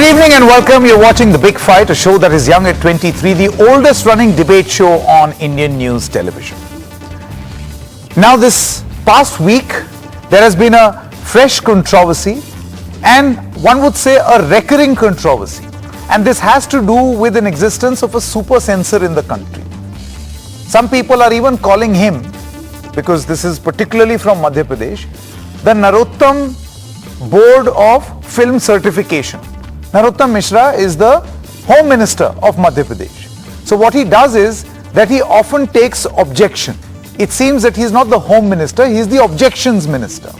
Good evening and welcome. You're watching The Big Fight, a show that is young at 23, the oldest running debate show on Indian news television. Now this past week, there has been a fresh controversy and one would say a recurring controversy. And this has to do with an existence of a super censor in the country. Some people are even calling him, because this is particularly from Madhya Pradesh, the Narottam Board of Film Certification. Narottam Mishra is the Home Minister of Madhya Pradesh. So what he does is that he often takes objection. It seems that he's not the Home Minister, he's the Objections Minister.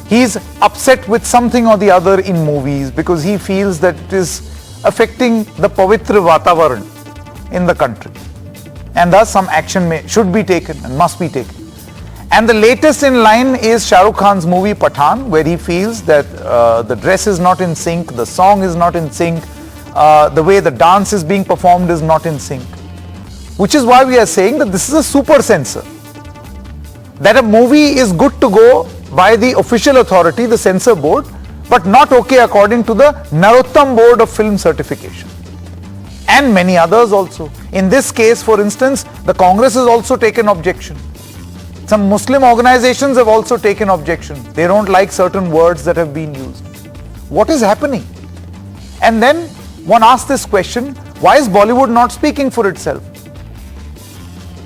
He's upset with something or the other in movies because he feels that it is affecting the Pavitra Vatavaran in the country. And thus some action should be taken and must be taken. And the latest in line is Shah Rukh Khan's movie Pathaan, where he feels that the dress is not in sync, the song is not in sync, the way the dance is being performed is not in sync. Which is why we are saying that this is a super censor. That a movie is good to go by the official authority, the censor board, but not okay according to the Narottam Board of Film Certification. And many others also. In this case, for instance, the Congress has also taken objection. Some Muslim organizations have also taken objection. They don't like certain words that have been used. What is happening? And then one asks this question, why is Bollywood not speaking for itself?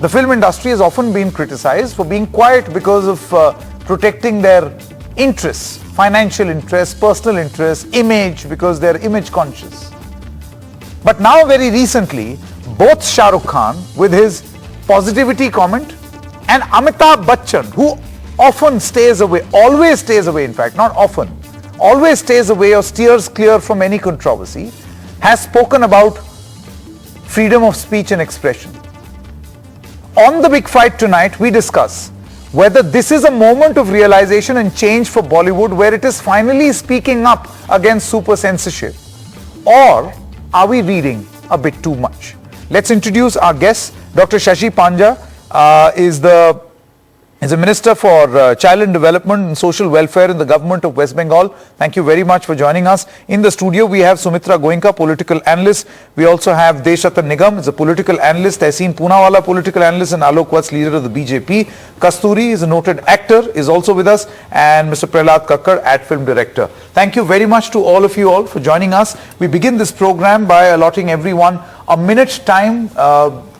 The film industry has often been criticized for being quiet because of protecting their interests, financial interests, personal interests, image, because they're image conscious. But now very recently, both Shah Rukh Khan with his positivity comment and Amitabh Bachchan, who often stays away, always stays away in fact, not often, always stays away or steers clear from any controversy, has spoken about freedom of speech and expression. On The Big Fight tonight, we discuss whether this is a moment of realization and change for Bollywood, where it is finally speaking up against super censorship, or are we reading a bit too much? Let's introduce our guest. Dr. Shashi Panja is a Minister for Child and Development and Social Welfare in the Government of West Bengal. Thank you very much for joining us. In the studio, we have Sumitra Goenka, political analyst. We also have Deshratan Nigam, is a political analyst. Tehseen Poonawala, political analyst, and Alok Vats, leader of the BJP. Kasturi is a noted actor, is also with us, and Mr. Prahlad Kakkar, ad film director. Thank you very much to all of you all for joining us. We begin this program by allotting everyone a minute's time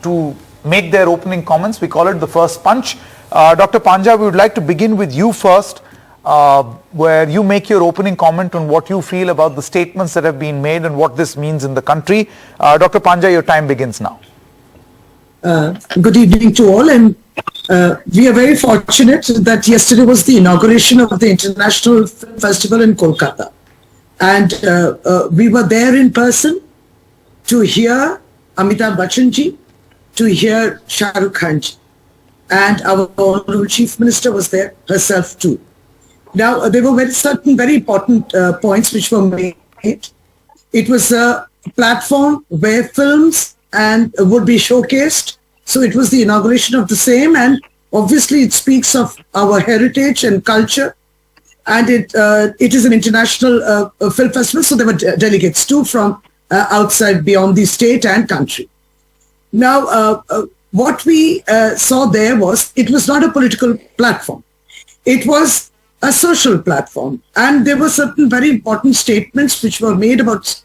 to make their opening comments. We call it the first punch. Dr. Panja, we would like to begin with you first, where you make your opening comment on what you feel about the statements that have been made and what this means in the country. Dr. Panja, your time begins now. Good evening to all, and we are very fortunate that yesterday was the inauguration of the International Film Festival in Kolkata. And we were there in person to hear Amitabh Bachchan ji, to hear Shah Rukh Khan ji. And our Honorable Chief Minister was there herself too. Now, there were certain very important points which were made. It was a platform where films would be showcased. So it was the inauguration of the same, and obviously it speaks of our heritage and culture. And it is an international film festival, so there were delegates too from outside, beyond the state and country. Now, what we saw there was, it was not a political platform. It was a social platform. And there were certain very important statements which were made about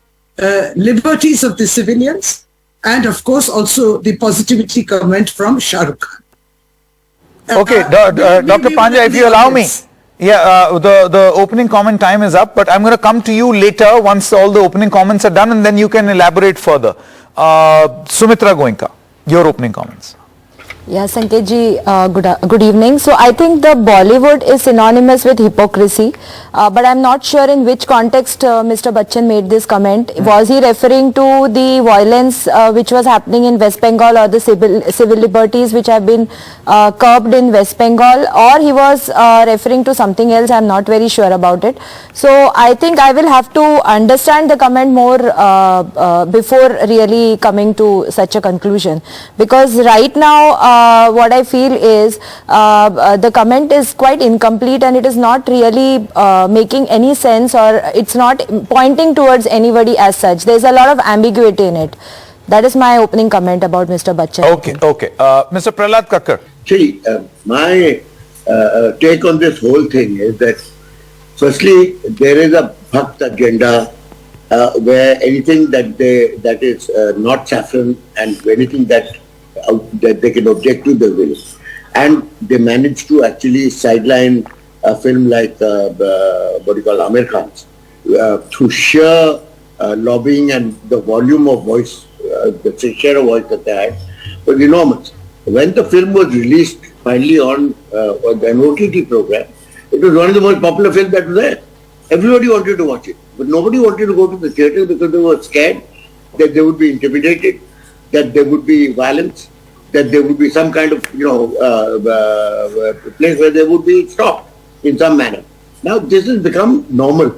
liberties of the civilians, and of course also the positivity comment from Shah Rukh Khan. Okay, Dr. Panja, if you allow me. Yeah, the opening comment time is up, but I'm going to come to you later once all the opening comments are done, and then you can elaborate further. Sumitra Goenka, your opening comments. Yeah, Sanket ji, good evening. So I think the Bollywood is synonymous with hypocrisy, but I'm not sure in which context Mr. Bachchan made this comment. Was he referring to the violence which was happening in West Bengal, or the civil liberties which have been curbed in West Bengal, or he was referring to something else? I'm not very sure about it. So I think I will have to understand the comment more before really coming to such a conclusion, because right now what I feel is the comment is quite incomplete and it is not really making any sense, or it's not pointing towards anybody as such. There's a lot of ambiguity in it. That is my opening comment about Mr. Bachchan. Okay. Mr. Prahlad Kakkar. See, my take on this whole thing is that, firstly, there is a Bhakt agenda where anything that is not saffron and anything that they can object to, they will. And they managed to actually sideline a film like Amir Khan's through sheer lobbying, and the volume of voice, the share of voice that they had was enormous. When the film was released finally on an OTT program, it was one of the most popular films that was there. Everybody wanted to watch it, but nobody wanted to go to the theatre because they were scared that they would be intimidated, that there would be violence, that there would be some kind of place where they would be stopped in some manner. Now this has become normal.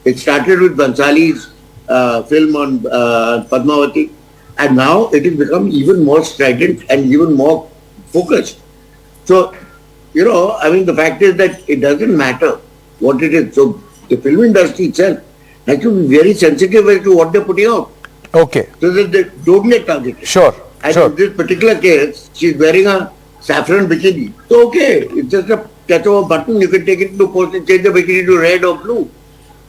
It started with Bansali's film on Padmavati, and now it has become even more strident and even more focused. So, the fact is that it doesn't matter what it is. So the film industry itself has to be very sensitive as to what they're putting out. Okay. So that they don't get targeted. Sure. And in this particular case, she's wearing a saffron bikini. So okay, it's just a touch of a button. You can take it to post and change the bikini to red or blue.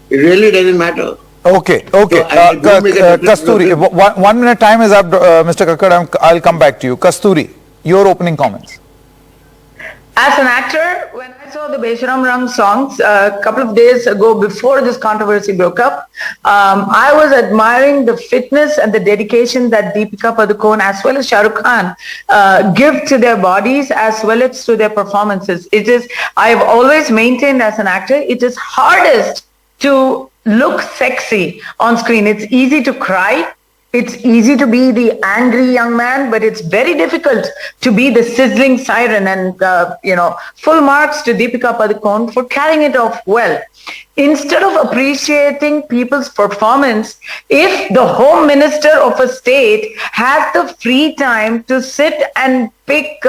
It really doesn't matter. Okay. So, Kasturi, 1 minute time is up, Mr. Kakkar. I'll come back to you. Kasturi, your opening comments. As an actor, when I saw the Besharam songs a couple of days ago before this controversy broke up, I was admiring the fitness and the dedication that Deepika Padukone as well as Shah Rukh Khan give to their bodies as well as to their performances. I've always maintained as an actor, it is hardest to look sexy on screen. It's easy to cry. It's easy to be the angry young man, but it's very difficult to be the sizzling siren. And, full marks to Deepika Padukone for carrying it off well. Instead of appreciating people's performance, if the Home Minister of a state has the free time to sit and pick,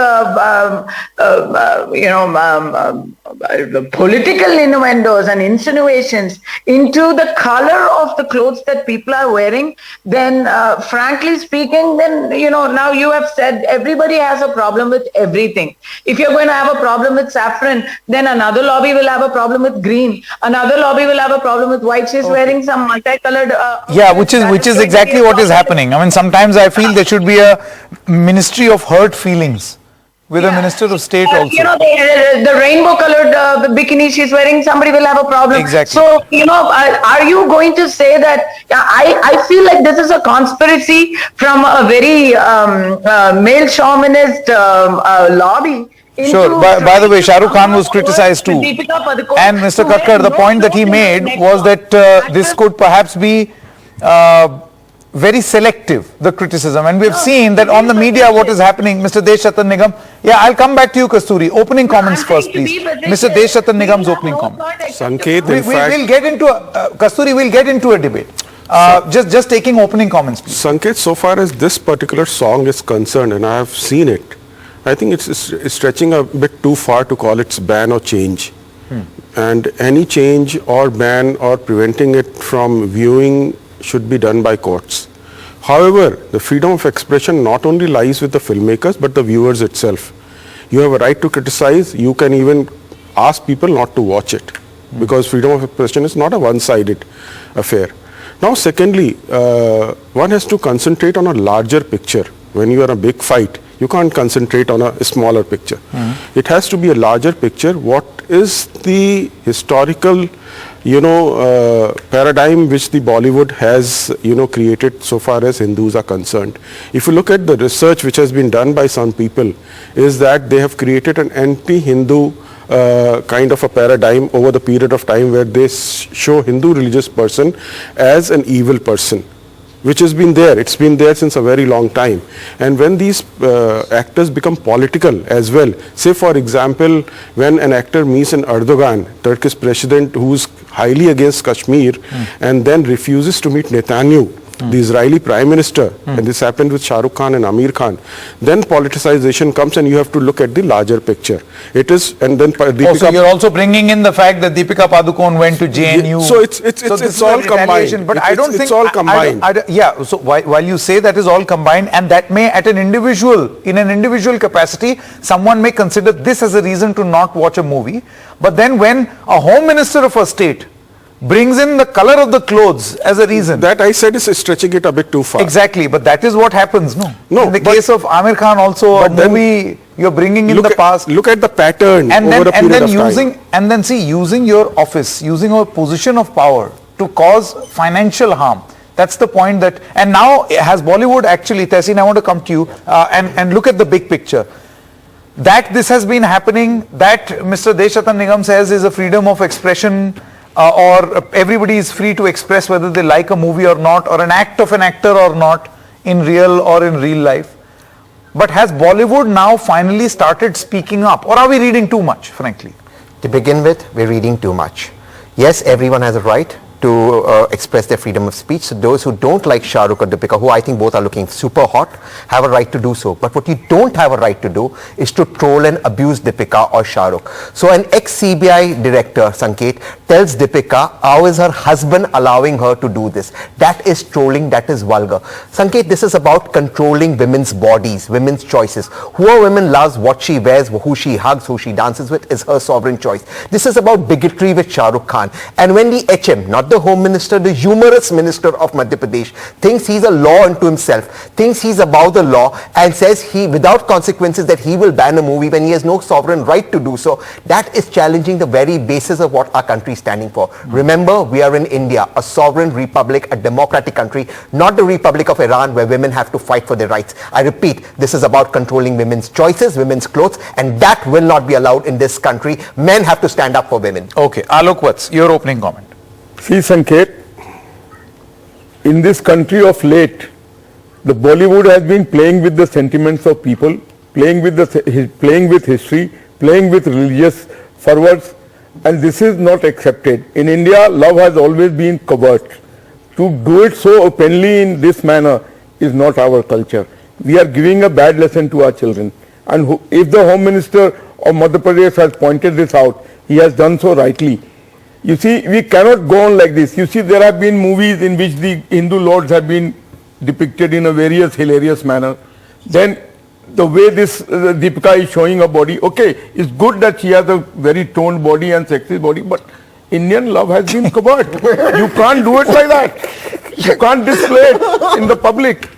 political innuendos and insinuations into the color of the clothes that people are wearing, then frankly speaking, then, now you have said everybody has a problem with everything. If you're going to have a problem with saffron, then another lobby will have a problem with green. Another lobby will have a problem with white. She's wearing some multicolored... which is exactly what is happening. I mean, sometimes I feel there should be a Ministry of Hurt Feelings with a Minister of State also. The rainbow colored bikini she's wearing, somebody will have a problem. Exactly. So, are you going to say that, I feel like this is a conspiracy from a very male chauvinist lobby. Sure. By the way, Shah Rukh Khan was criticized too. And Mr. Kakkar, the point that he made was that this could perhaps be very selective, the criticism. And we've seen that on the media what is happening. Mr. Deshatan Nigam. Yeah, I'll come back to you, Kasturi. Opening comments first, please. Mr. Deshatan Nigam's opening comments. Sanket, We'll get into Kasturi, we'll get into a debate. Just taking opening comments, please. Sanket, so far as this particular song is concerned, and I have seen it, I think it's stretching a bit too far to call it ban or change. And any change or ban or preventing it from viewing should be done by courts. However, the freedom of expression not only lies with the filmmakers but the viewers itself. You have a right to criticize. You can even ask people not to watch it because freedom of expression is not a one-sided affair. Now, secondly, one has to concentrate on a larger picture. When you are in a big fight, you can't concentrate on a smaller picture. It has to be a larger picture. What is the historical, paradigm which the Bollywood has, created so far as Hindus are concerned? If you look at the research which has been done by some people, is that they have created an anti-Hindu kind of a paradigm over the period of time where they show Hindu religious person as an evil person, which has been there. It's been there since a very long time. And when these actors become political as well, say for example, when an actor meets an Erdogan, Turkish president who's highly against Kashmir, and then refuses to meet Netanyahu the Israeli Prime Minister, and this happened with Shah Rukh Khan and Amir Khan, then politicization comes and you have to look at the larger picture. It is, and then Deepika... so you're also bringing in the fact that Deepika Padukone went to JNU. So it's all combined. But I don't think... It's all combined. Yeah, so while you say that is all combined, and that may at an individual, in an individual capacity, someone may consider this as a reason to not watch a movie. But then when a home minister of a state brings in the color of the clothes as a reason. That I said is stretching it a bit too far. Exactly, but that is what happens, no? No. In the case of Amir Khan also, a movie you're bringing in the past. Look at the pattern and over then, a period and then of time. And then see, using your office, using your position of power to cause financial harm. That's the point that, and now has Bollywood actually, Tehseen, I want to come to you and look at the big picture. That this has been happening, that Mr. Deshatan Nigam says is a freedom of expression, or everybody is free to express whether they like a movie or not, or an act of an actor or not, in real or in real life. But has Bollywood now finally started speaking up, or are we reading too much, frankly? To begin with, we're reading too much. Yes, everyone has a right to express their freedom of speech. So those who don't like Shah Rukh or Deepika, who I think both are looking super hot, have a right to do so. But what you don't have a right to do is to troll and abuse Deepika or Shah Rukh. So an ex-CBI director, Sanket, tells Deepika, how is her husband allowing her to do this? That is trolling, that is vulgar. Sanket, this is about controlling women's bodies, women's choices. Who a woman loves, what she wears, who she hugs, who she dances with is her sovereign choice. This is about bigotry with Shah Rukh Khan. And when the HM, not the Home Minister, the humorous Minister of Madhya Pradesh, thinks he's a law unto himself, thinks he's above the law, and says he, without consequences, that he will ban a movie when he has no sovereign right to do so, that is challenging the very basis of what our country is standing for. Remember, we are in India, a sovereign republic, a democratic country, not the Republic of Iran where women have to fight for their rights. I repeat, this is about controlling women's choices, women's clothes, and that will not be allowed in this country. Men have to stand up for women. Okay, Alok, what's your opening comment? See, Sanket, in this country of late, the Bollywood has been playing with the sentiments of people, playing with history, playing with religious fervors, and this is not accepted. In India, love has always been covert. To do it so openly in this manner is not our culture. We are giving a bad lesson to our children. And if the Home Minister of Madhya Pradesh has pointed this out, he has done so rightly. You see, we cannot go on like this. You see, there have been movies in which the Hindu lords have been depicted in a various hilarious manner. Then the way this Deepika is showing her body, okay, it's good that she has a very toned body and sexy body, but Indian love has been covert. You can't do it like that. You can't display it in the public.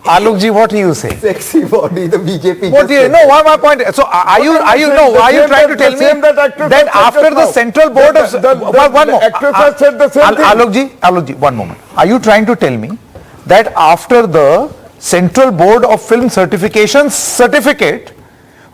Alok ji, what do you say? Sexy body, the BJP. What do you, no, why my point? So are you trying to tell me that after the central board of one more, actors have said the same thing. Alok ji, one moment. Are you trying to tell me that after the Central Board of Film Certification certificate,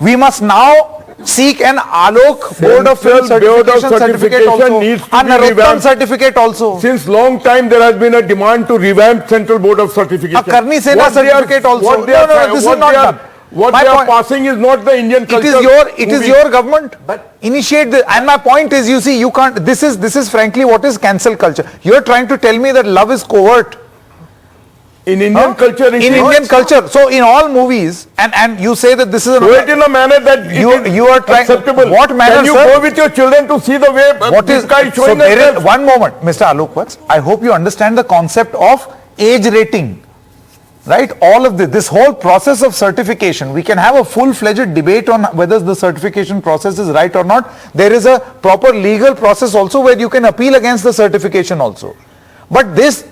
we must now seek an Alok Board of Film Certification certificate also, a Narottam certificate also? Since long time there has been a demand to revamp Central Board of Certification. A Karni Sena certificate also. No, this is not done. What they are passing is not the Indian culture. It is your government. But initiate the, and my point is, you see, you can't, this is frankly what is cancel culture. You are trying to tell me that love is covert. In Indian culture, in Indian culture. So in all movies, and you say that this is do it in a manner that you are trying acceptable. What manner, Can you sir? go with your children to see the way this guy is showing so one moment, Mr. Alok Vats, I hope you understand the concept of age rating. Right? All of this whole process of certification, we can have a full-fledged debate on whether the certification process is right or not. There is a proper legal process also where you can appeal against the certification also. But this,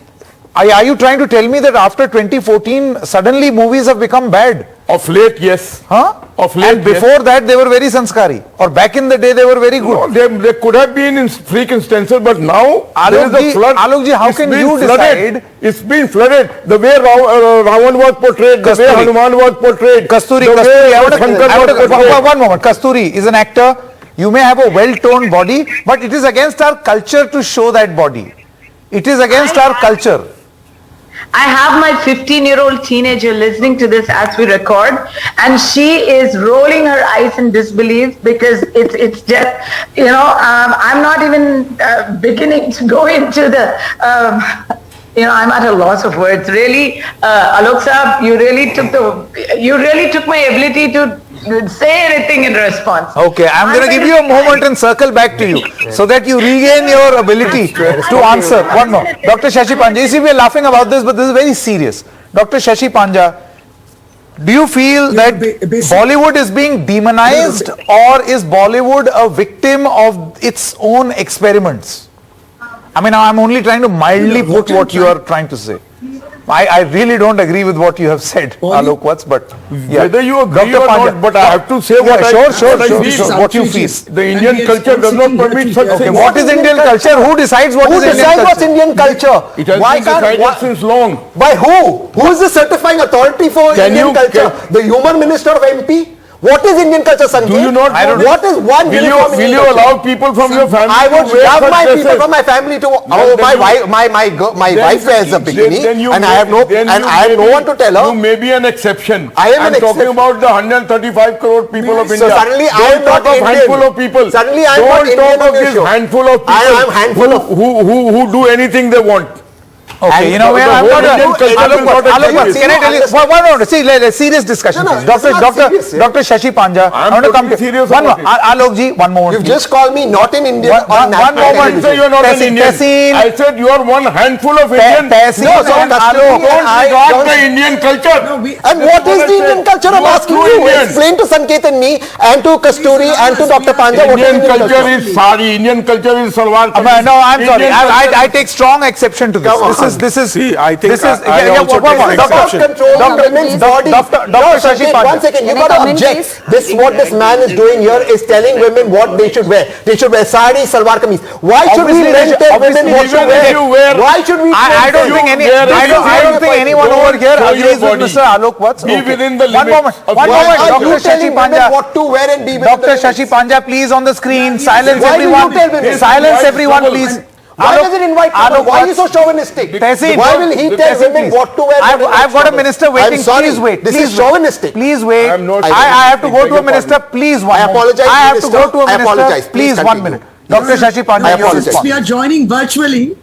are you trying to tell me that after 2014, suddenly movies have become bad? Of late, yes. Huh? Of late, and before that, they were very sanskari. Or back in the day, they were very good. No, they could have been in freak instances, but now there is a flood. Alokji, how can you decide? It's been flooded. The way Ravan was portrayed, the way Hanuman was portrayed. Kasturi, one moment. Kasturi is an actor. You may have a well-toned body, but it is against our culture to show that body. It is against our culture. I have my 15-year-old teenager listening to this as we record, and she is rolling her eyes in disbelief because it's just, I'm not even beginning to go into the I'm at a loss of words. Really, Alok Saab, you really took my ability to say anything in response. Okay, I'm going to give you a moment and circle back to you so that you regain your ability to answer. One more. Dr. Shashi Panja, you see, we are laughing about this, but this is very serious. Dr. Shashi Panja, do you feel that Bollywood is being demonized, or is Bollywood a victim of its own experiments? I mean, I'm only trying to mildly put what you are trying to say. I really don't agree with what you have said, Alok Watts, but yeah. Whether you agree Dr. or Panja. not, but I have to say what I feel. What you feel. The Indian culture does not permit such Okay, things. what is Indian culture? Who decides what is Indian culture? what's Indian culture? It has been decided since long. By who? Who is the certifying authority for Indian culture? The Human Minister of MP? What is Indian culture, Sanjay? Do you not? What is one uniform Will Indian you culture? allow people from your family I would to wear love such my people dresses? from my family to. My wife wears a bikini, and I have no one to tell her. You may be an exception. I am an talking exception. about the 135 crore people of So India. suddenly I am Don't talk not of Indian. handful of people. Suddenly I am not Don't Indian talk of on this this show. handful of people. I am handful of. who do anything they want. Okay, you know where I'm not. Alok, can I tell you? One more. See, serious discussion. No, please. it's not serious, Dr. Shashi Panja, I want to come to serious one more. about it. Alok ji, one more. You've just called me not an Indian on One national moment. So television. you are not an Tehseen, Indian. Tehseen. I said you are one handful of Indian. Tehseen No, so and customary Alok. and I Not don't- the Indian culture. And what is the Indian culture? I'm You are asking true you. Indian. Explain to Sanket and me and to Kasturi and to Dr. Panja what is Indian Indian culture culture. is sari. Indian culture is salwar. No, I'm sorry. Indian I culture- take strong exception to this. Come on. This is. See, I think this is. I also take an exception. Control Doctor- women's body. Doctor No, Shashi Sanket, Panja. one second. You Can I got to come in, object. please? What this man is doing here is telling women what they should wear. They should wear sari, salwar kameez. Why should we Obviously, men tell women obviously, what to even if you wear? wear- Why should we? I don't think anyone over here show your agrees with body. Mr. Alok Watts. Be within the One limits moment. of One your moment. Why are you Dr. Shashi telling women Panja. what to wear and be within Dr. the Shashi limits? Panja, please on the screen. Silence Why do you everyone. tell women? Silence Why everyone, trouble? please. Why does it invite trouble? Why are you so Watts. chauvinistic? Tehseen, Why will he tell Tehseen, women please. what to wear? I've got a minister waiting. I'm sorry. Please wait. This Please is wait. chauvinistic. Please wait. I'm not- I have to go beg to a your minister. pardon. Please one I moment. apologize, I have to Minister. go to a I minister. apologize. Please Please one continue. minute. Dr. Shashi Panja, I your apologize. response. We are joining virtually.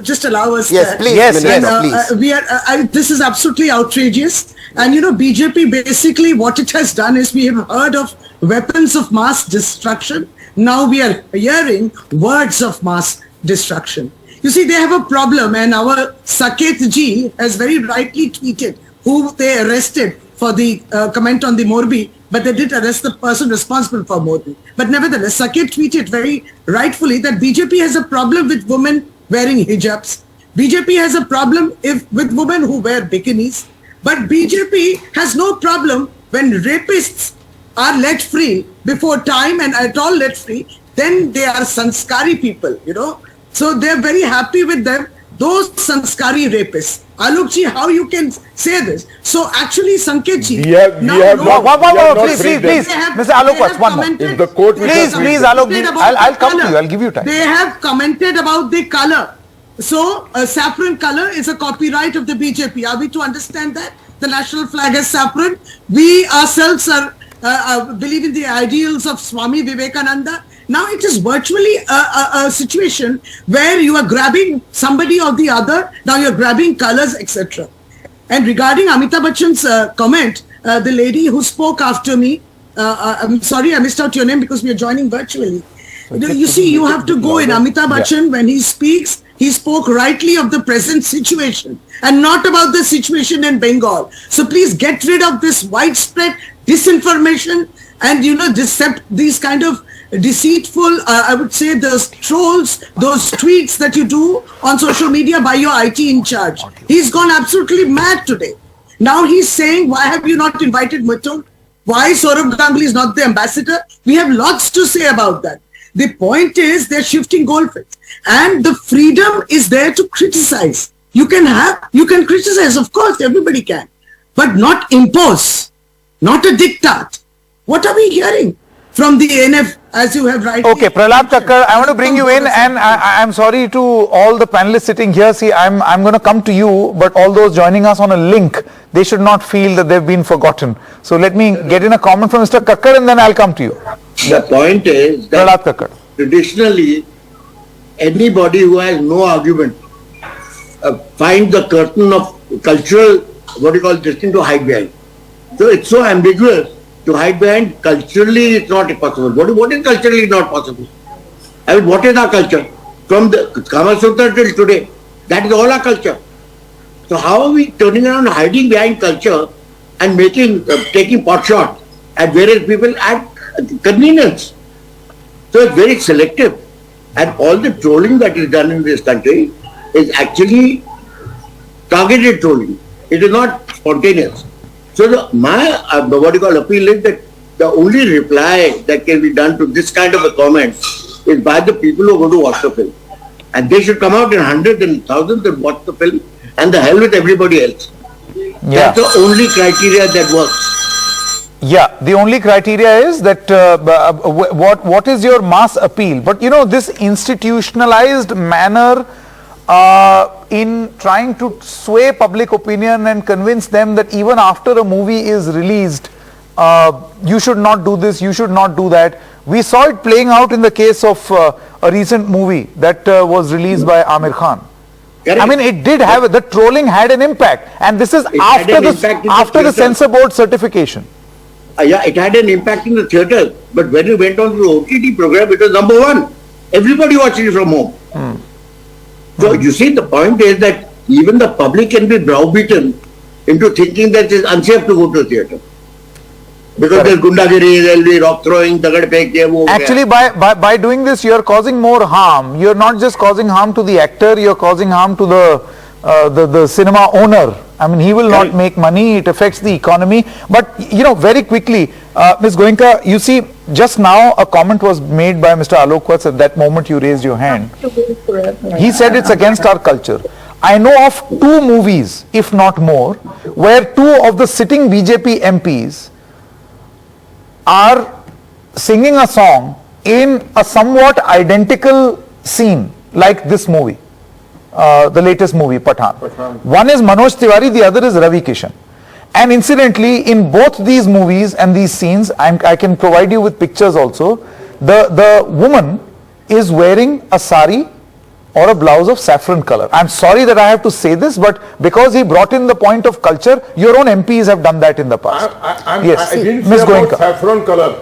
Just allow us. Yes, that. please. Yes, Minister, yes. please. We are. This is absolutely outrageous. And BJP basically what it has done is we have heard of weapons of mass destruction. Now we are hearing words of mass destruction. You see, they have a problem, and our Saket ji has very rightly tweeted who they arrested for the comment on the Morbi, but they did arrest the person responsible for Morbi. But nevertheless, Saket tweeted very rightfully that BJP has a problem with women wearing hijabs. BJP has a problem with women who wear bikinis. But BJP has no problem when rapists are let free before time and at all let free, then they are sanskari people, So they're very happy with them, those sanskari rapists. Alokji, how you can say this? So actually, Sanketji, Please, Mr. Alok Watts, one more. If the court will Please, Alok, I'll come to you. I'll give you time. They have commented about the color. So, saffron color is a copyright of the BJP. Are we to understand that? The national flag is saffron. We ourselves are believe in the ideals of Swami Vivekananda. Now it is virtually a situation where you are grabbing somebody or the other. Now you're grabbing colors, etc. And regarding Amitabh Bachchan's comment, the lady who spoke after me, I'm sorry I missed out your name because we are joining virtually. You see, you have to go in Amitabh Bachchan when he speaks. He spoke rightly of the present situation and not about the situation in Bengal. So please get rid of this widespread disinformation and these kind of deceitful, I would say, those trolls, those tweets that you do on social media by your IT in charge. He's gone absolutely mad today. Now he's saying, why have you not invited Mithun? Why Saurabh Ganguly is not the ambassador? We have lots to say about that. The point is they're shifting goalposts, and the freedom is there to criticize. You can criticize, of course, everybody can, but not impose, not a diktat. What are we hearing from the NF, as you have rightly? Okay, Prahlad Thakkar, I want to bring you in, and I'm sorry to all the panelists sitting here. See, I'm going to come to you, but all those joining us on a link, they should not feel that they've been forgotten. So let me get in a comment from Mr. Kakkar, and then I'll come to you. The point is Prahlad that Thakkar. traditionally, anybody who has no argument find the curtain of cultural, what do you call this thing, to hide behind. So it's so ambiguous to hide behind. Culturally, it's not possible. What is culturally not possible? I mean, what is our culture? From the Kama Sutra till today, that is all our culture. So how are we turning around, hiding behind culture and taking pot shot at various people at convenience? So it's very selective. And all the trolling that is done in this country is actually targeted trolling. It is not spontaneous. So my appeal is that the only reply that can be done to this kind of a comment is by the people who are going to watch the film. And they should come out in hundreds and thousands and watch the film, and the hell with everybody else. Yeah. That's the only criteria that works. Yeah, the only criteria is that what is your mass appeal? But you know, this institutionalized manner in trying to sway public opinion and convince them that even after a movie is released, you should not do this, you should not do that. We saw it playing out in the case of a recent movie that was released by Amir Khan. Correct. I mean, it did have, the trolling had an impact, and this is after the censor board certification. Yeah, it had an impact in the theatre, but when you went on to the OTT program, it was number one. Everybody watching it from home. So you see, the point is that even the public can be browbeaten into thinking that it is unsafe to go to a theatre. Because there's gundagiri, there'll be rock throwing, tagad fek, ye wo. Actually, by doing this, you're causing more harm. You're not just causing harm to the actor, you're causing harm to the cinema owner. I mean, he will not make money, it affects the economy. But, you know, very quickly, Ms. Goenka, you see, just now a comment was made by Mr. Alok Vats at that moment you raised your hand. He said it's against our culture. I know of 2 movies, if not more, where 2 of the sitting BJP MPs are singing a song in a somewhat identical scene like this movie, the latest movie, Pathaan. One is Manoj Tiwari, the other is Ravi Kishan. And incidentally, in both these movies and these scenes, I can provide you with pictures also, the woman is wearing a sari or a blouse of saffron color. I'm sorry that I have to say this, but because he brought in the point of culture, your own MPs have done that in the past. Yes, I didn't Ms. say about Goenka. saffron color.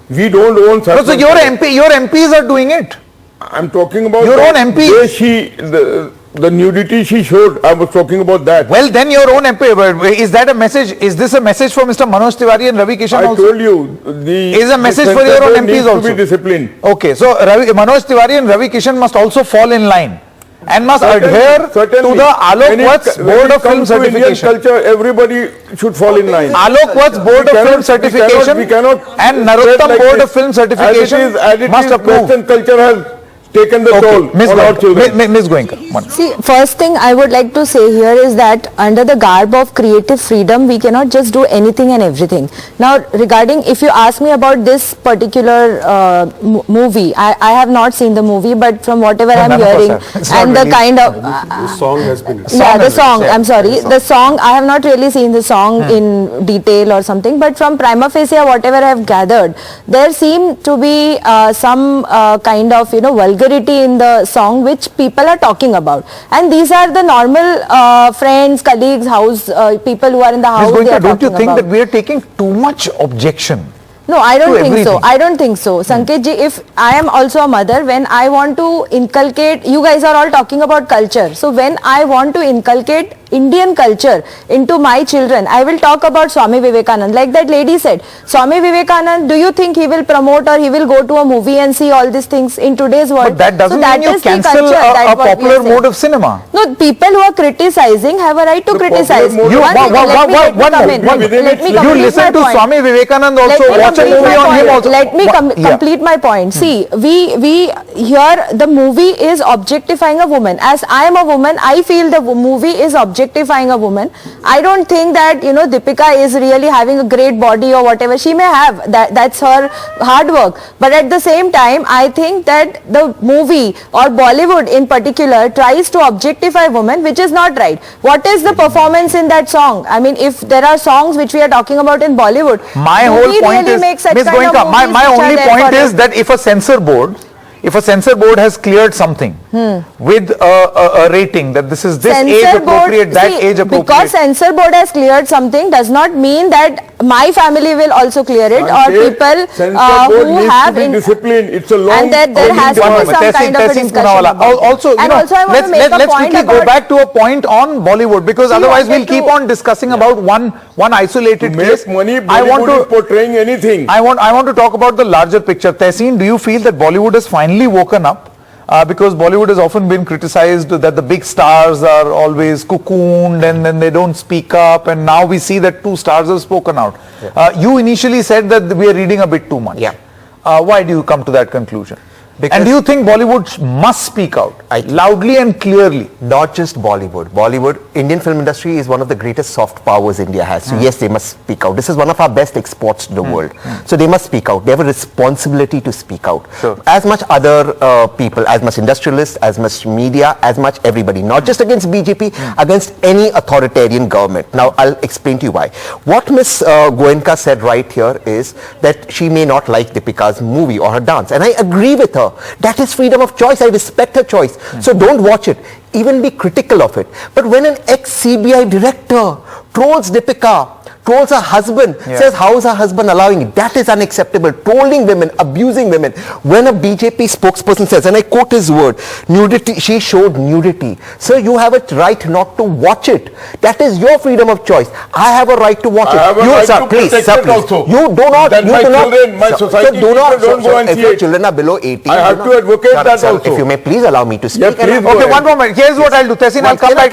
We don't own saffron So your color. your MPs are doing it. I'm talking about Your own MP. The nudity she showed, I was talking about that. Well, then your own MP, is that a message? Is this a message for Mr. Manoj Tiwari and Ravi Kishan I also? told you, Is a message for your own MPs also? to be disciplined. Okay, so Manoj Tiwari and Ravi Kishan must also fall in line and must adhere to the Alok Vats Board of Film Certification. Indian culture, everybody should fall in line. Alok Vats Board of Film Certification and Narottam Board of Film Certification must approve. Western culture has taken the toll on our children. Ms. Goenka. See, first thing I would like to say here is that under the garb of creative freedom, we cannot just do anything and everything. Now, regarding, if you ask me about this particular movie, I have not seen the movie, but from whatever I'm hearing, and the kind of... The song has been... yeah, the song, I'm sorry. The song, I have not really seen the song in detail or something, but from prima facie, whatever I have gathered, there seem to be some kind of, vulgarity in the song which people are talking about, and these are the normal friends, colleagues, house people who are in the house. Ms. Goenka, don't you think that we are taking too much objection? No, I don't think everything. so. I don't think so. Sanket ji, if I am also a mother, when I want to inculcate, you guys are all talking about culture. So when I want to inculcate Indian culture into my children, I will talk about Swami Vivekanand. Like that lady said, Swami Vivekanand, do you think he will promote or he will go to a movie and see all these things in today's world? But that doesn't mean you cancel a popular mode of cinema. No, people who are criticizing have a right to criticize. You listen to Swami Vivekanand also, watch a movie on him also. Let me complete my point. See, we here the movie is objectifying a woman. As I am a woman, I feel the movie is objectifying a woman. I don't think that Deepika is really having a great body or whatever. She may have, that's her hard work. But at the same time, I think that the movie or Bollywood in particular tries to objectify women, which is not right. What is the performance in that song? I mean, if there are songs which we are talking about in Bollywood, my whole point is, Ms. Goenka, my only point is that if a censor board if a censor board has cleared something with a rating that this is this age appropriate, that age appropriate. Because censor board has cleared something does not mean that my family will also clear it, or people who have discipline. It's a long. And that there has to be some kind of a discussion. Also, you know, let's quickly go back to a point on Bollywood, because otherwise we'll keep on discussing about one isolated case. Money, Bollywood is portraying anything. I want to talk about the larger picture. Tehseen, do you feel that Bollywood has finally woken up? Because Bollywood has often been criticized that the big stars are always cocooned and then they don't speak up, and now we see that two stars have spoken out. You initially said that we are reading a bit too much. Yeah. Why do you come to that conclusion? Because and do you think Bollywood must speak out loudly and clearly? Not just Bollywood. Indian film industry is one of the greatest soft powers India has. So yes, they must speak out. This is one of our best exports to the world. So they must speak out. They have a responsibility to speak out. Sure. As much other people, as much industrialists, as much media, as much everybody. Not just against BJP, against any authoritarian government. Now I'll explain to you why. What Ms. Goenka said right here is that she may not like Deepika's movie or her dance. And I agree with her. That is freedom of choice. I respect her choice. So don't watch it. Even be critical of it. But when an ex-CBI director trolls Deepika, trolls her husband, says how is her husband allowing it? That is unacceptable. Trolling women, abusing women. When a BJP spokesperson says, and I quote his word, nudity, she showed nudity. Sir, you have a right not to watch it. That is your freedom of choice. I have a right to watch it. You, sir, please. Also. You do not. Then my children, my society, do not, don't go and if see your it. children are below 18. I have to advocate that also. If you may please allow me to speak. Yeah, please go Okay, ahead. one moment. Here's what I'll do. Tehseen, I'll come back.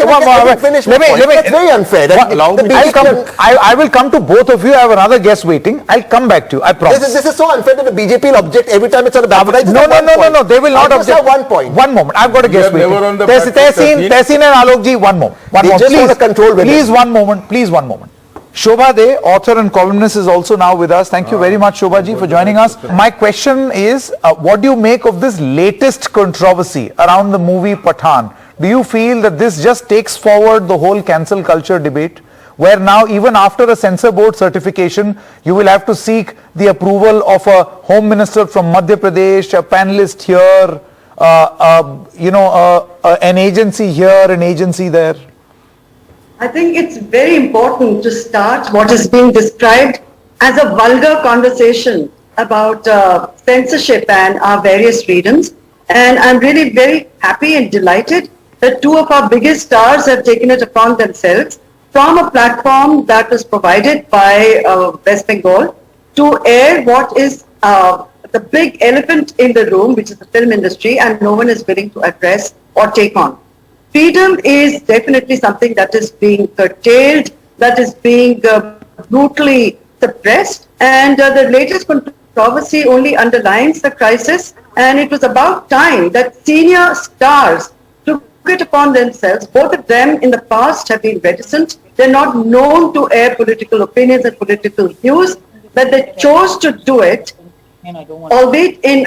Finish. That's very unfair. I will come to both of you. I have another guest waiting. I'll come back to you. I promise. This is so unfair that the BJP will object every time it's on the ballot. No. They will not object. Just have 1 point. One moment. I've got a guest waiting. Tehseen and Alokji, one moment. Just want to control women. Please, one moment. Shobha De, author and columnist, is also now with us. Thank you very much, Shobha Ji, for joining us. My question is, what do you make of this latest controversy around the movie Pathaan? Do you feel that this just takes forward the whole cancel culture debate, where now even after a censor board certification, you will have to seek the approval of a home minister from Madhya Pradesh, a panelist here, an agency here, an agency there? I think it's very important to start what is being described as a vulgar conversation about censorship and our various freedoms. And I'm really very happy and delighted that two of our biggest stars have taken it upon themselves from a platform that was provided by West Bengal to air what is the big elephant in the room, which is the film industry, and no one is willing to address or take on. Freedom is definitely something that is being curtailed, that is being brutally suppressed, and the latest controversy only underlines the crisis, and it was about time that senior stars took it upon themselves. Both of them in the past have been reticent. They're not known to air political opinions and political views, but they chose to do it, albeit in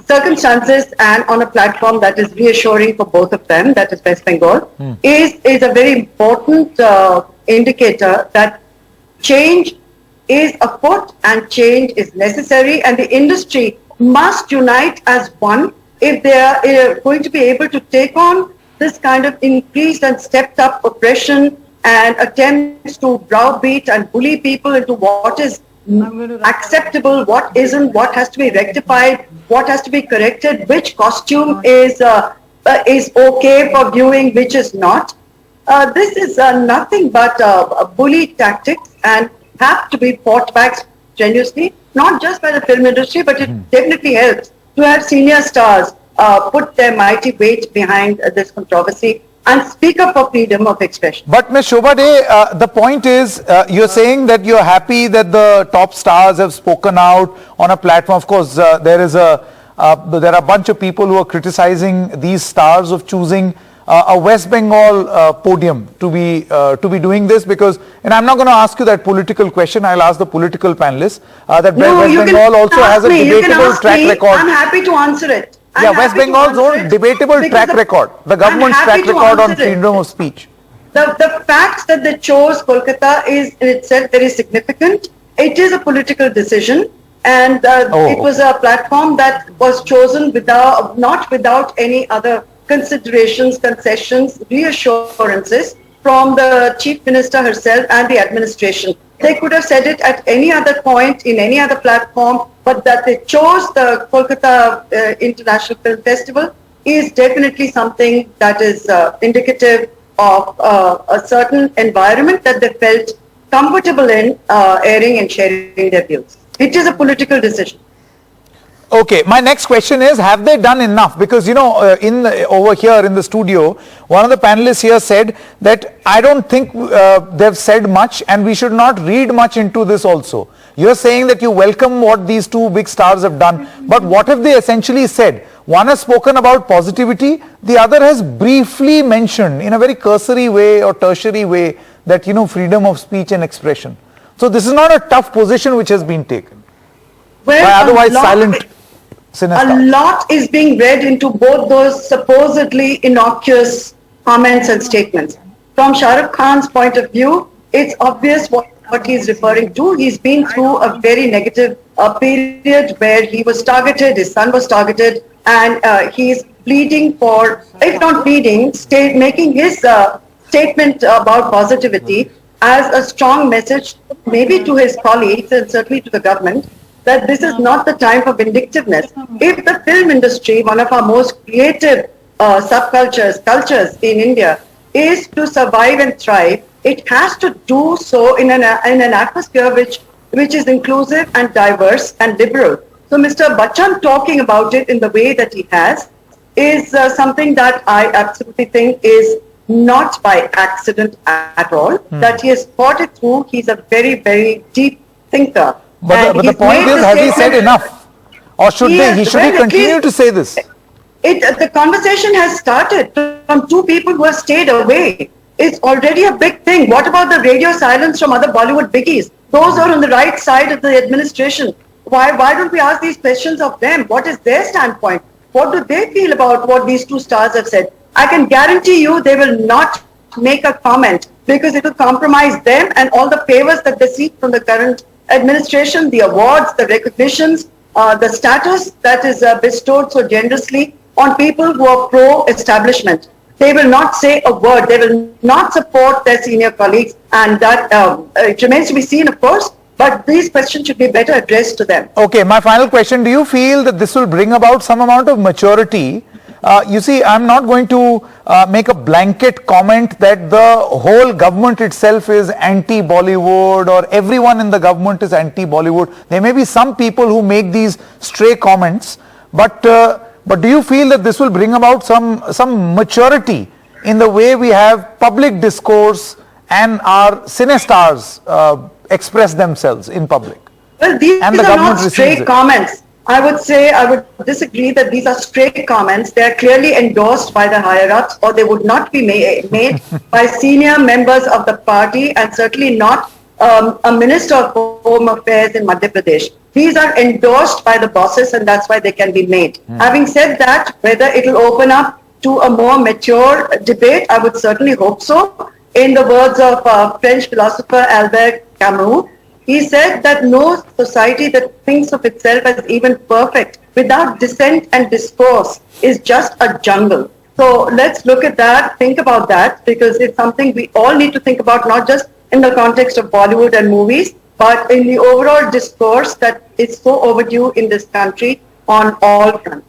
circumstances and on a platform that is reassuring for both of them, that is West Bengal, is a very important indicator that change is afoot and change is necessary, and the industry must unite as one if they are going to be able to take on this kind of increased and stepped up oppression and attempts to browbeat and bully people into what is acceptable, what isn't, what has to be rectified, what has to be corrected, which costume is okay for viewing, which is not. This is nothing but bully tactics and have to be fought back strenuously, not just by the film industry, but it definitely helps to have senior stars put their mighty weight behind this controversy and speak up for freedom of expression. But Ms. Shobha De, the point is, you're saying that you're happy that the top stars have spoken out on a platform. Of course, there are a bunch of people who are criticizing these stars of choosing a West Bengal podium to be doing this, because, and I'm not going to ask you that political question, I'll ask the political panelists, that West Bengal also has a debatable track record. I'm happy to answer it. Yeah, West Bengal's own debatable track record, the government's track record on freedom of speech. The fact that they chose Kolkata is in itself very significant. It is a political decision, And it was a platform that was chosen not without any other considerations, concessions, reassurances from the Chief Minister herself and the administration. They could have said it at any other point in any other platform, but that they chose the Kolkata International Film Festival is definitely something that is indicative of a certain environment that they felt comfortable in airing and sharing their views. It is a political decision. Okay, my next question is, have they done enough? Because, you know, over here in the studio, one of the panelists here said that I don't think they've said much and we should not read much into this also. You're saying that you welcome what these two big stars have done, but what have they essentially said? One has spoken about positivity, the other has briefly mentioned in a very cursory way or tertiary way that, you know, freedom of speech and expression. So this is not a tough position which has been taken by otherwise silent cinestars. A lot is being read into both those supposedly innocuous comments and statements. From Shah Rukh Khan's point of view, it's obvious what he's referring to. He's been through a very negative period where he was targeted, his son was targeted, and he's pleading for, if not pleading, making his statement about positivity as a strong message, maybe to his colleagues and certainly to the government, that this is not the time for vindictiveness. If the film industry, one of our most creative cultures in India, is to survive and thrive, it has to do so in an atmosphere which is inclusive and diverse and liberal. So Mr. Bachchan talking about it in the way that he has is something that I absolutely think is not by accident at all, that he has thought it through. He's a very, very deep thinker. But the point is, has he said enough? Or should he continue to say this? The conversation has started from two people who have stayed away. It's already a big thing. What about the radio silence from other Bollywood biggies? Those are on the right side of the administration. Why don't we ask these questions of them? What is their standpoint? What do they feel about what these two stars have said? I can guarantee you they will not make a comment because it will compromise them and all the favors that they seek from the current administration, the awards, the recognitions, the status that is bestowed so generously on people who are pro-establishment. They will not say a word. They will not support their senior colleagues, and that it remains to be seen, of course, but these questions should be better addressed to them. Okay, my final question, do you feel that this will bring about some amount of maturity? You see, I'm not going to make a blanket comment that the whole government itself is anti-Bollywood or everyone in the government is anti-Bollywood. There may be some people who make these stray comments, but do you feel that this will bring about some maturity in the way we have public discourse and our cinestars express themselves in public? Well, these are not stray comments. I would disagree that these are stray comments. They are clearly endorsed by the higher-ups, or they would not be made by senior members of the party, and certainly not a minister of Home Affairs in Madhya Pradesh. These are endorsed by the bosses, and that's why they can be made. Having said that, whether it will open up to a more mature debate, I would certainly hope so. In the words of French philosopher Albert Camus, he said that no society that thinks of itself as even perfect without dissent and discourse is just a jungle. So let's look at that, think about that, because it's something we all need to think about, not just in the context of Bollywood and movies, but in the overall discourse that is so overdue in this country on all fronts.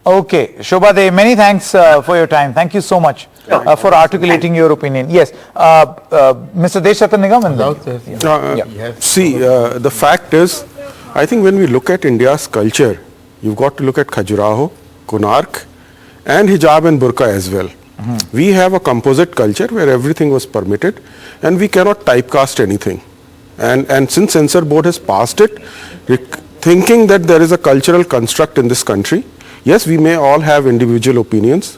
Okay, Shobha De, many thanks for your time. Thank you so much for articulating your opinion. Yes, Mr. Deshatha Nigam. The fact is, I think when we look at India's culture, you've got to look at Khajuraho, Konark, and hijab and burqa as well. We have a composite culture where everything was permitted, and we cannot typecast anything. And since Censor Board has passed it, thinking that there is a cultural construct in this country, yes, we may all have individual opinions.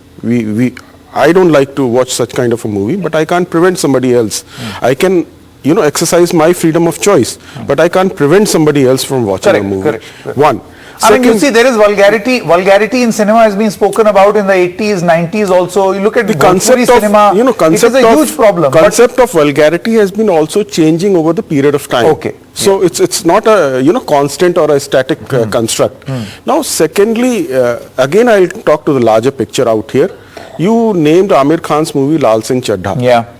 I don't like to watch such kind of a movie, but I can't prevent somebody else. I can, exercise my freedom of choice, but I can't prevent somebody else from watching a movie. One. I mean, you see, there is vulgarity. Vulgarity in cinema has been spoken about in the 80s, 90s also. You look at the concept of cinema, concept it is a of huge problem. Concept of vulgarity has been also changing over the period of time. Okay. So it's not a constant or a static construct. Now, secondly, again I'll talk to the larger picture out here. You named Amir Khan's movie Lal Singh Chaddha. Yeah.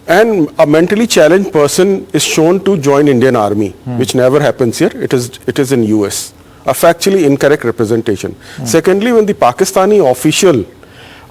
And a mentally challenged person is shown to join Indian Army, which never happens here. It is in US. A factually incorrect representation. Secondly, when the Pakistani official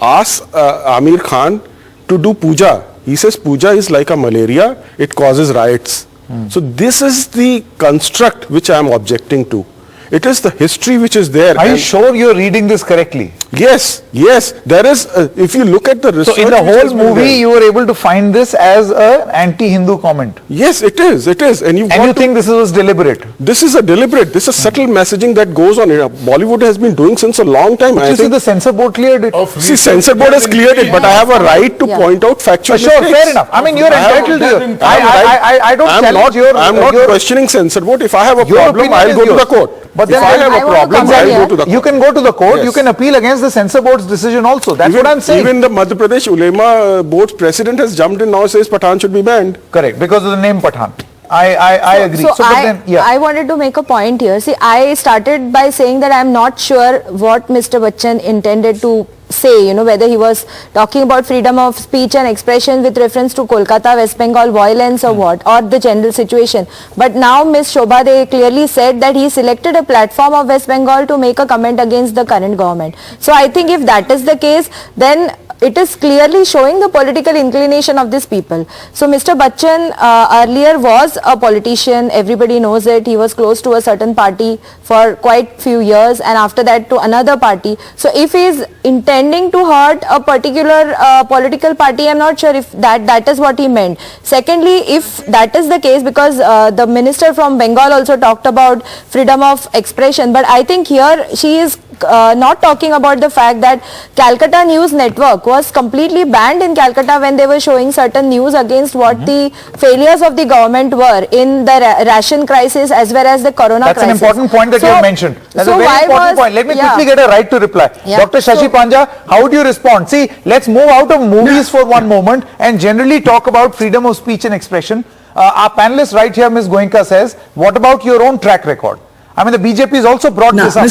asks Amir Khan to do puja, he says puja is like a malaria, it causes riots. So this is the construct which I am objecting to. It is the history which is there. Are you sure you're reading this correctly? Yes, yes. There is, if you look at the research. So in the whole movie, you were able to find this as an anti-Hindu comment? Yes, it is. It is. And you think this was deliberate? This is a deliberate, this is subtle messaging that goes on. Bollywood has been doing since a long time. But I think the censor board cleared it. See, censor board has cleared it, but I have a right to point out factual Sure, mistakes. fair enough. I mean, you're entitled to it. I don't challenge your... I'm not questioning censor board. If I have a problem, I'll go to the court. But if I have a problem, I'll go to the court. You can go to the court, you can appeal against the censor board's decision also. That's what I'm saying. Even the Madhya Pradesh Ulema board's president has jumped in now and says Pathaan should be banned. Correct, because of the name Pathaan. I agree. So I wanted to make a point here. See, I started by saying that I'm not sure what Mr. Bachchan intended to say, whether he was talking about freedom of speech and expression with reference to Kolkata, West Bengal violence or what, or the general situation. But now Ms. Shobha, they clearly said that he selected a platform of West Bengal to make a comment against the current government. So I think if that is the case, then it is clearly showing the political inclination of these people. So Mr. Bachchan earlier was a politician, everybody knows it, he was close to a certain party for quite few years and after that to another party. So if he is intending to hurt a particular political party, I'm not sure if that is what he meant. Secondly, if that is the case, because the minister from Bengal also talked about freedom of expression, but I think here she is not talking about the fact that Calcutta News Network was completely banned in Calcutta when they were showing certain news against what the failures of the government were in the ration crisis as well as the corona crisis. That's an important point that you have mentioned. That's a very important point. Let me quickly get a right to reply. Dr. Shashi Panja, how would you respond? See, let's move out of movies for one moment and generally talk about freedom of speech and expression. Our panelist right here, Ms. Goenka, says, what about your own track record? I mean, the BJP has also brought this up.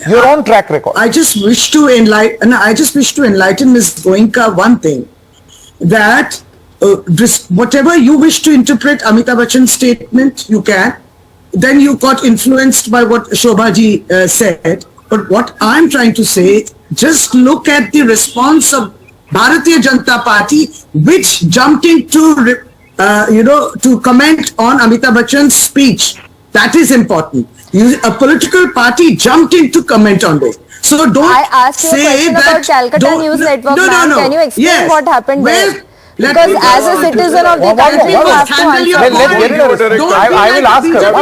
Your own track record. I just wish to enlighten Ms. Goenka one thing, that whatever you wish to interpret Amitabh Bachchan's statement, you can. Then you got influenced by what Shobhaji said. But what I'm trying to say, just look at the response of Bharatiya Janata Party, which jumped into, to comment on Amitabh Bachchan's speech. That is important. A political party jumped in to comment on this. So don't I asked you a question about Calcutta News Network. Can you explain what happened there? Because as a citizen of the country, you have to answer. I will ask her.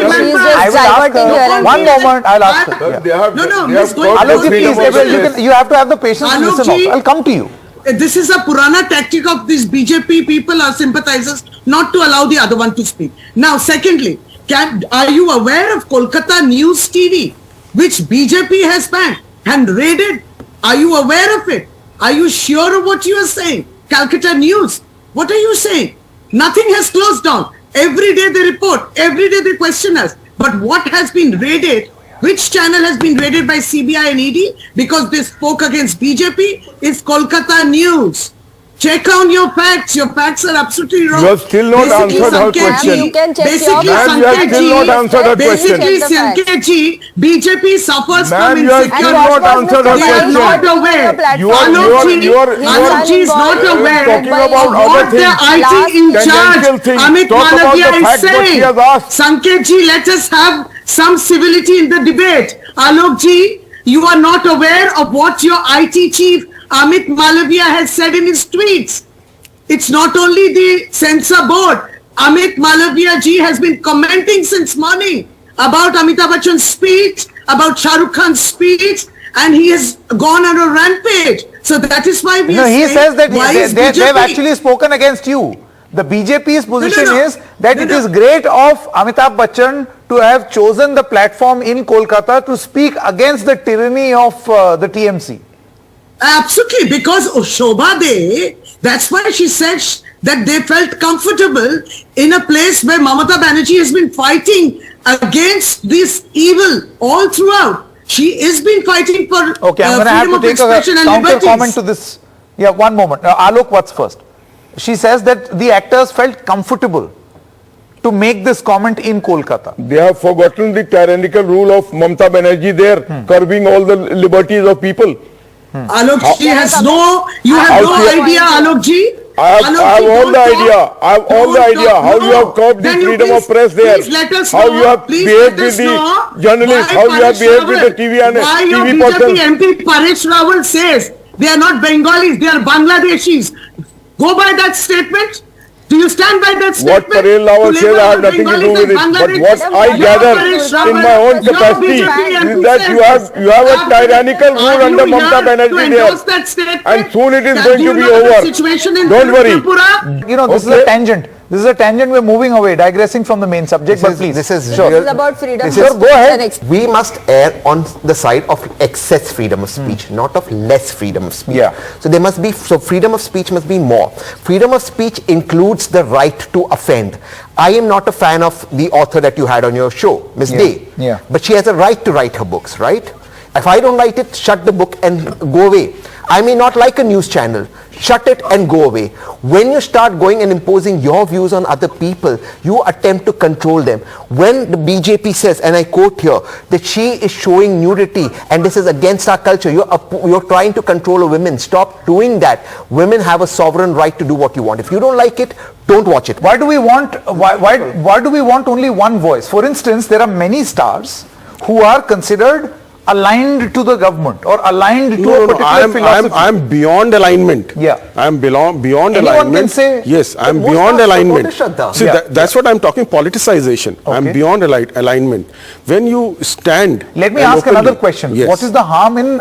One moment, I'll ask her. You have to have the patience to listen also. I'll come to you. This is a Purana tactic of these BJP people or sympathizers not to allow the other one to speak. Now, secondly, are you aware of Kolkata News TV, which BJP has banned and raided? Are you aware of it? Are you sure of what you are saying? Calcutta News, what are you saying? Nothing has closed down. Every day they report, every day they question us. But what has been raided? Which channel has been raided by CBI and ED because they spoke against BJP? Is Kolkata News. Check on your facts. Your facts are absolutely wrong. You have still not answered her question. You can check your facts. You have still not answered her question. Basically, Sanketji, BJP suffers from insecurity. You have still not answered her question. They are not aware. Alokji is not aware of what the IT in charge, Amit Malavia, is saying. Sanketji, let us have some civility in the debate. Alokji, you are not aware of what your IT chief Amit Malavia has said in his tweets. It's not only the censor board. Amit Malavia ji has been commenting since morning about Amitabh Bachchan's speech, about Shah Rukh Khan's speech, and he has gone on a rampage. So that is why we are saying, he says that they have actually spoken against you. The BJP's position is that it is great of Amitabh Bachchan to have chosen the platform in Kolkata to speak against the tyranny of the TMC? Absolutely, because Shobha De, that's why she said that they felt comfortable in a place where Mamata Banerjee has been fighting against this evil all throughout. She has been fighting for Okay, I'm going to have freedom to of take a expression and counter liberties. comment to this. Yeah, one moment. Alok, what's first? She says that the actors felt comfortable to make this comment in Kolkata. They have forgotten the tyrannical rule of Mamata Banerjee there, curbing all the liberties of people. Alok, she has no, you have no idea, Alok ji. I have all the idea. I have all the idea how you have curbed the freedom of press there. How you have behaved with the journalists. How you have behaved with the TV and why your TV BJP persons. MP Paresh Rawal says they are not Bengalis, they are Bangladeshis. Go by that statement. Do you stand by that What statement? Paresh Rawal To says, label I have nothing to do Bengalis with it. as But Bangladesh. what I Your gather Paresh in my Rawal, own your capacity BJP MP is that you have a tyrannical rule under Mamata Banerjee there. And soon it is going to be over. Don't worry. You know, this is a tangent. This is a tangent. We're moving away, digressing from the main subject. But please, This is sure. This is about freedom of This is- speech Go ahead. and We must err on the side of excess freedom of speech, not of less freedom of speech. Yeah. So there must be, so freedom of speech must be more. Freedom of speech includes the right to offend. I am not a fan of the author that you had on your show, Ms. Day. Yeah. But she has a right to write her books, right? If I don't like it, shut the book and go away. I may not like a news channel. Shut it and go away. When you start going and imposing your views on other people, you attempt to control them. When the BJP says, and I quote here, that she is showing nudity and this is against our culture, you're trying to control a woman. Stop doing that. Women have a sovereign right to do what you want. If you don't like it, don't watch it. Why do we want why do we want only one voice? For instance, there are many stars who are considered aligned to the government or aligned to a particular philosophy. I am beyond alignment. Yeah. I am beyond Anyone alignment. can say- yes, I am Most beyond stars alignment. support Shraddha. See, Yeah. that's what I am talking, politicization. I am Okay. beyond alignment. When you stand... Let me and ask another openly- question. Yes. What is the harm in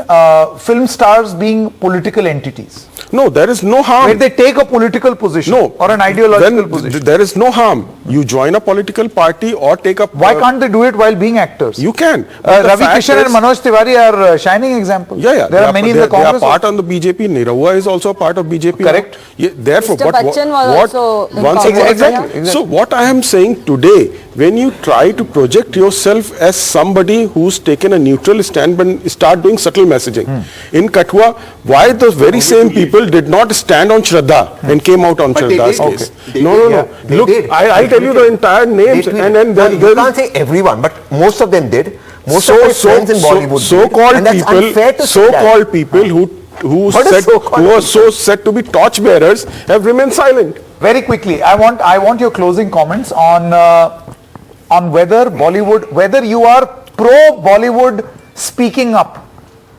film stars being political entities? No, there is no harm. Where they take a political position No. or an ideological Then position. there is no harm. You join a political party or take up... Why can't they do it while being actors? You can. But the Ravi fact Kishan and is- Manoj Tiwari are shining examples. Yeah. There are many in the They are Congress. part on the BJP. Nirawa is also a part of BJP. now. Correct. Yeah, therefore, Mr. Bachchan was also in once Congress, Exactly. So what I am saying today, when you try to project yourself as somebody who's taken a neutral stand and start doing subtle messaging. In Kathua, why those very same people did not stand on Shraddha and came out on But they Shraddha's did. case? They No. did. They Look, did. I'll tell you the entire names They did. and then Well, there you is... can't say everyone, but most of them did. Most of my friends in Bollywood did. so-called And that's unfair people, to say that. so-called people who What is said, so-called who are people? so said to be torchbearers have remained silent. Very quickly, I want your closing comments on whether Bollywood, whether you are pro Bollywood speaking up.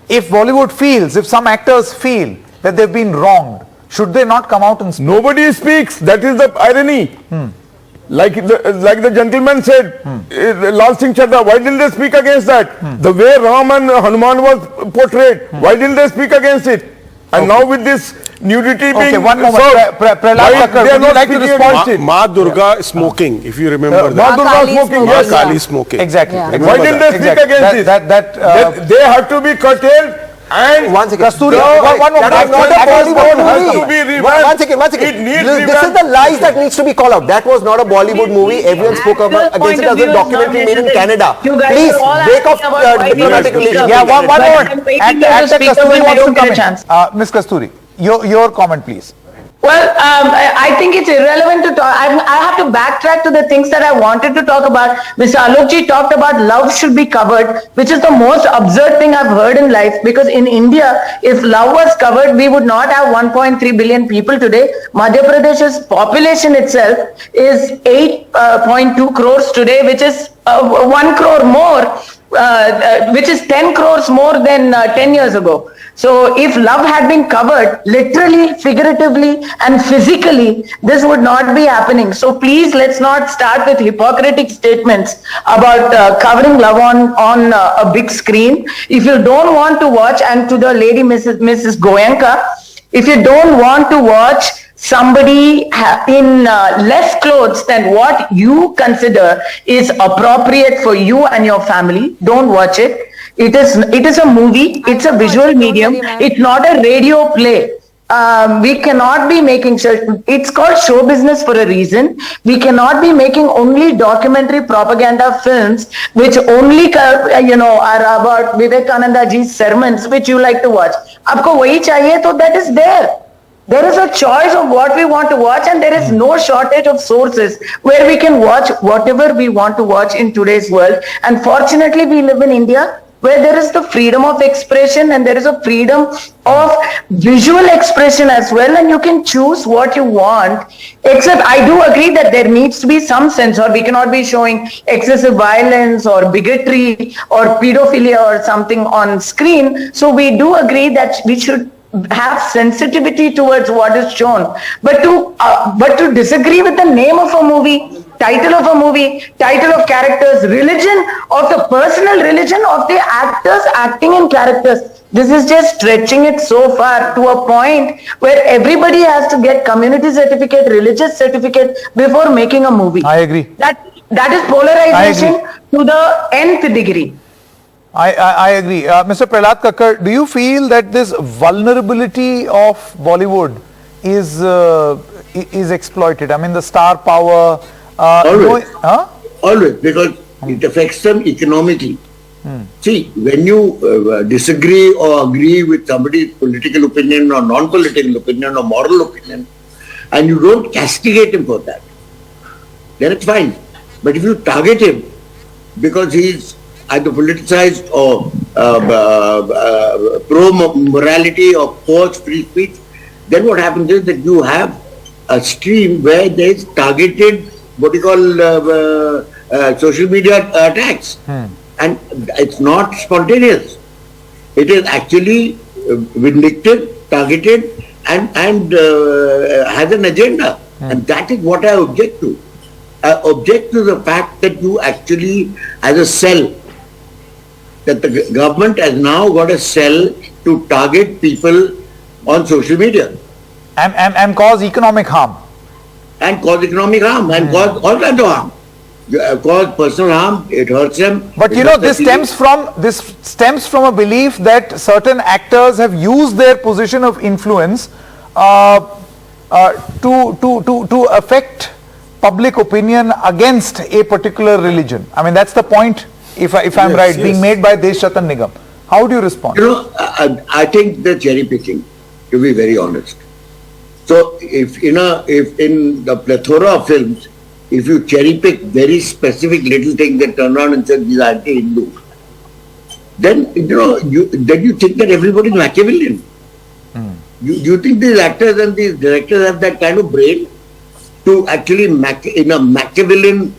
If Bollywood feels, if some actors feel that they've been wronged, should they not come out and speak? Nobody speaks. That is the irony. Like the gentleman said, Lal Singh Chadha, why didn't they speak against that? The way Ram and Hanuman was portrayed, why didn't they speak against it? And now with this nudity Okay, being one moment. served, Prahlad why Thakur, they are would you not like to speaking respond? against it? Ma Durga smoking, if you remember Ma that. Durga Kali smoking, smoking, Ma yes. Kali smoking. Exactly. Yeah. Remember Why didn't that. they speak Exactly. against it? That, They have to be curtailed and One second. Kasturi, No, one moment. that is not a That is Bollywood has movie. to be revamped. One second. It needs This is the lies that needs to be called out. That was not a Bollywood movie. Everyone spoke about against it as a documentary made in Canada. Please break off diplomatic relations. Yeah, one But moment. I'm waiting Actor for the speaker Kasturi when I wants to don't get come a in. chance. Ms. Kasturi, your comment, please. Well, I think it's irrelevant to talk. I have to backtrack to the things that I wanted to talk about. Mr. Alokji talked about love should be covered, which is the most absurd thing I've heard in life. Because in India, if love was covered, we would not have 1.3 billion people today. Madhya Pradesh's population itself is 8.2 crores today, which is 1 crore more, which is 10 crores more than 10 years ago. So if love had been covered, literally, figuratively, and physically, this would not be happening. So please, let's not start with hypocritic statements about covering love on a big screen. If you don't want to watch, and to the lady Mrs. Goenka, if you don't want to watch somebody in less clothes than what you consider is appropriate for you and your family, don't watch it. It is a movie. It's a visual medium. It's not a radio play. We cannot be making it's called show business for a reason. We cannot be making only documentary propaganda films which only are about Vivekananda ji's sermons which you like to watch. Aapko wahi chahiye, so that is there. There is a choice of what we want to watch, and there is no shortage of sources where we can watch whatever we want to watch in today's world. And fortunately, we live in India where there is the freedom of expression and there is a freedom of visual expression as well, and you can choose what you want. Except I do agree that there needs to be some censor. We cannot be showing excessive violence or bigotry or pedophilia or something on screen. So we do agree that we should have sensitivity towards what is shown. But to disagree with the name of a movie, title of a movie, title of characters, religion, of the personal religion of the actors acting in characters, this is just stretching it so far to a point where everybody has to get community certificate, religious certificate before making a movie. I agree. That is polarization to the nth degree. I agree. Mr. Prahlad Kakkar, do you feel that this vulnerability of Bollywood is exploited? I mean, the star power. Always. Always, because it affects them economically. See, when you disagree or agree with somebody's political opinion or non-political opinion or moral opinion, and you don't castigate him for that, then it's fine. But if you target him because he's either politicized or pro-morality or pro-free speech, then what happens is that you have a stream where there is targeted, what you call social media attacks. And it's not spontaneous. It is actually vindictive, targeted, and has an agenda. And that is what I object to. I object to the fact that you actually, as a cell, that the government has now got a cell to target people on social media. And cause economic harm. And cause economic harm, and cause all kinds of harm. Cause personal harm, it hurts them. But you know, this stems from a belief that certain actors have used their position of influence to affect public opinion against a particular religion. I mean, that's the point, if I'm right, being made by Desh Ratan Nigam. How do you respond? You know, I think they're cherry picking, to be very honest. So if in the plethora of films, if you cherry pick very specific little things that turn around and say these are anti-Hindu, then you think that everybody is Machiavellian. You think these actors and these directors have that kind of brain to actually in a Machiavellian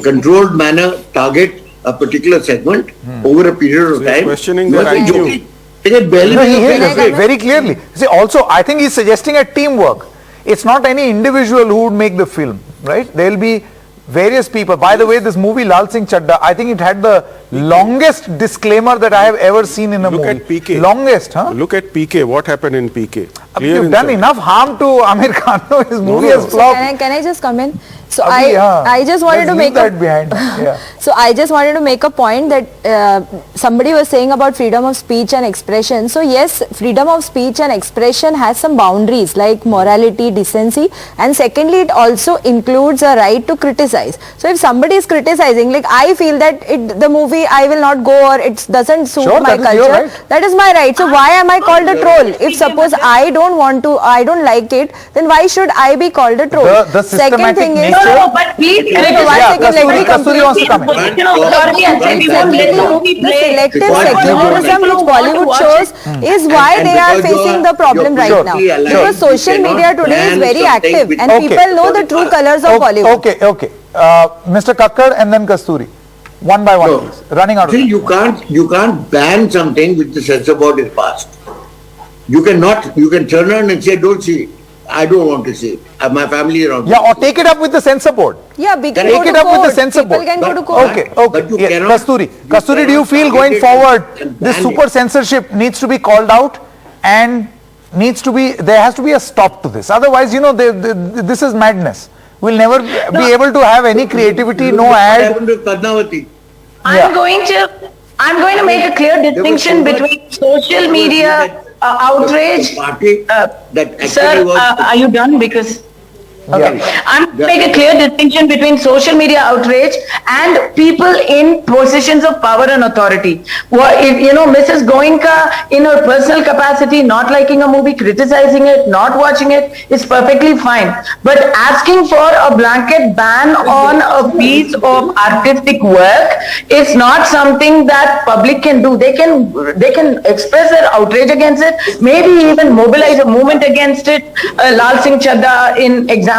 controlled manner target a particular segment over a period of time? Questioning their IQ. Very clearly. See, also, I think he's suggesting a teamwork. It's not any individual who would make the film, right? There will be various people. By the way, this movie Lal Singh Chadda, I think it had the longest disclaimer that I have ever seen in a movie. Look at PK. Longest, huh? Look at PK. What happened in PK? You've done enough harm to Amir Khan. No, his movie has flopped. Can I just come in? So I just wanted to make So I just wanted to make a point that somebody was saying about freedom of speech and expression. So yes, freedom of speech and expression has some boundaries like morality, decency, and secondly, it also includes a right to criticize. So if somebody is criticizing, like I feel that the movie I will not go or it doesn't suit my culture, that is my right. So why am I called a troll? If suppose I don't like it, then why should I be called a troll? The second thing is but please, Kasturi wants to come in. The selective secularism which Bollywood shows is why they are facing the problem right now. Because social media today is very active and people know the true colors of Bollywood. Okay. Mr. Kakkar and then Kasturi. One by one, please. Running out of time. You can't ban something which the censor board is passed. You can turn around and say, don't see it. I don't want to see it. My family around. Yeah, or take it up with the censor board. Yeah, take it up with the censor board. People can go to court. Okay. Kasturi, do you feel going forward this super censorship needs to be called out and needs to be, there has to be a stop to this. Otherwise, you know, this is madness. We'll never be able to have any creativity, no ad. I'm going to make a clear distinction between social media outrage. Sir, are you done? Because okay. I'm going to make a clear distinction between social media outrage and people in positions of power and authority. Well, if, you know, Mrs. Goenka in her personal capacity, not liking a movie, criticizing it, not watching it, is perfectly fine. But asking for a blanket ban on a piece of artistic work is not something that public can do. They can express their outrage against it, maybe even mobilize a movement against it. Lal Singh Chadda in example.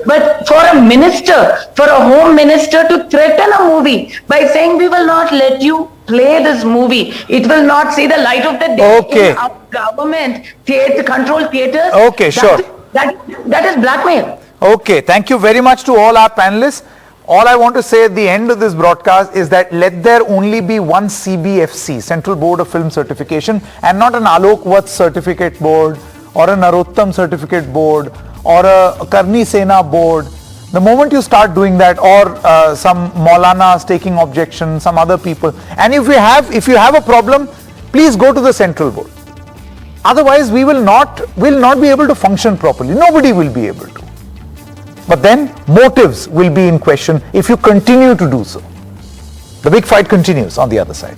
But for a minister, for a home minister to threaten a movie by saying we will not let you play this movie, it will not see the light of the day in our government controlled theaters. Okay, sure. That is blackmail. Okay, thank you very much to all our panelists. All I want to say at the end of this broadcast is that let there only be one CBFC, Central Board of Film Certification, and not an Alok Vath Certificate Board or a Narottam Certificate Board or a Karni Sena board. The moment you start doing that, or some Maulanas taking objection, some other people, and if you have a problem, please go to the central board. Otherwise, we will not be able to function properly. Nobody will be able to. But then motives will be in question if you continue to do so. The big fight continues on the other side.